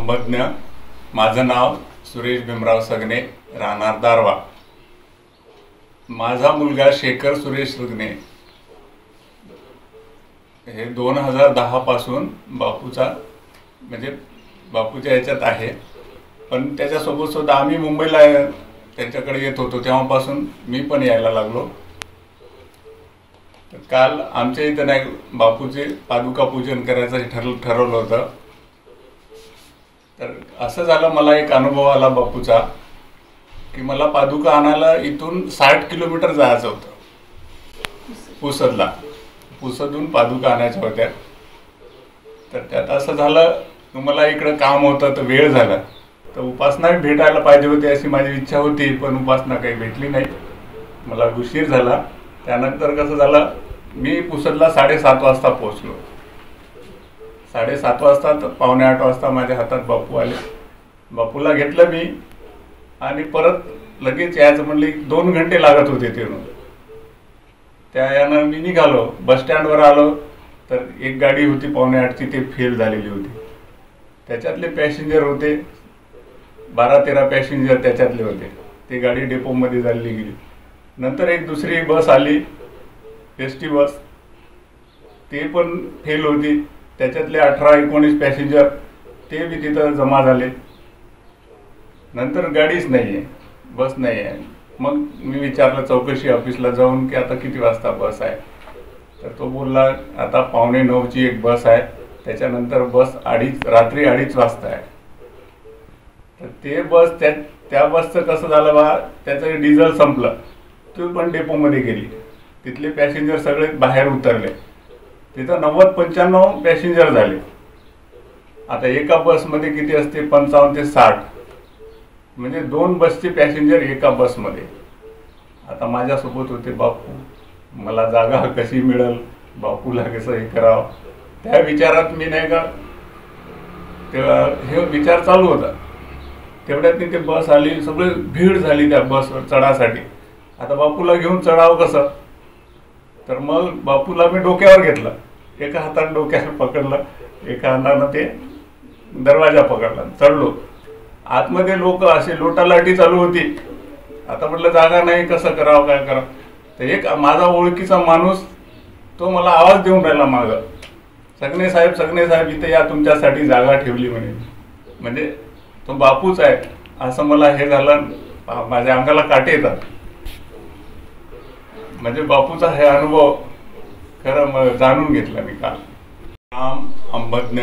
अंबज्ञ। माझं नाव सुरेश भीमराव सगणे, राहणार दारवा। माझा मुलगा शेखर सुरेश सगणे हे 2010 पासून बापूच्या याच्यात आहे। पण त्याच्यासोबत सुद्धा आम्ही मुंबईला त्यांच्याकडे येत होतो, तेव्हापासून मी पण यायला लागलो। तर काल आमच्या इथं नाही बापूचे पादुका पूजन करायचं ठरवलं होतं। तर असं झालं, मला एक अनुभव आला बापूचा की मला पादुका आणायला इथून 60 किलोमीटर जायचं होतं। पुसदहून पादुका आणायच्या होत्या। तर त्यात असं झालं, मला इकडं काम होतं तर वेळ झाला, तर उपासना भेटायला पाहिजे होती अशी माझी इच्छा होती, पण उपासना काही भेटली नाही, मला उशीर झाला। त्यानंतर कसं झालं, मी पुसदला 7:30 वाजता पोहोचलो। 7:30 वाजता तर 7:45 वाजता माझ्या हातात बापू आले। बापूला घेतलं मी आणि परत लगेच यायचं म्हणले 2 घंटे लागत होते तिथून। त्या यानं मी निघालो, बसस्टँडवर आलो तर एक गाडी होती 7:45ची, ते फेल झालेली होती। त्याच्यातले पॅसेंजर होते 12-13 पॅसेंजर त्याच्यातले होते, ते गाडी डेपोमध्ये झालेली गेली। नंतर एक दुसरी बस आली, एस टी बस, ते पण फेल होती, त्याच्यातले 18-19 पॅसेंजर ते बी तिथं जमा झाले। नंतर गाडीच नाही आहे, बस नाही आहे। मग मी विचारलं चौकशी ऑफिसला जाऊन की आता किती वाजता बस आहे, तर तो बोलला आता 8:45ची एक बस आहे, त्याच्यानंतर बस रात्री 2:30 वाजता आहे। तर ते बस त्या बसचं कसं झालं बा, त्याचं डिझेल संपलं, तो पण डेपोमध्ये गेली, तिथले पॅसेंजर सगळे बाहेर उतरले, तिथं 90-95 पॅसेंजर झाले। आता एका बसमध्ये किती असते, 55 ते 60, म्हणजे 2 बसचे पॅसेंजर एका बसमध्ये। आता माझ्यासोबत होते बापू, मला जागा कशी मिळेल, बापूला कसं हे करावं, त्या विचारात मी नाही का, तेव्हा हे विचार चालू होता। तेवढ्यात ते बस आली, सगळी भीड झाली त्या बसवर चढासाठी। आता बापूला घेऊन चढावं कसं, तर मग बापूला मी डोक्यावर घेतलं, एका हाताने डोक्यावर पकडलं, एका हाताने ते दरवाजा पकडला, चढलो। आतमध्ये लोक असे लोटालाटी चालू होती। आता म्हटलं जागा नाही, कसं करावं, काय करावं। तर एक माझा ओळखीचा माणूस तो मला आवाज देऊन राहिला मागं, सगणे साहेब इथे या, तुमच्यासाठी जागा ठेवली म्हणे। म्हणजे तो बापूच आहे असं मला हे झालं, माझ्या अंगाला काटे येतात। म्हणजे बापूचा हे अनुभव खरं जाणून घेतला मी काल। नाम अंबज्ञ।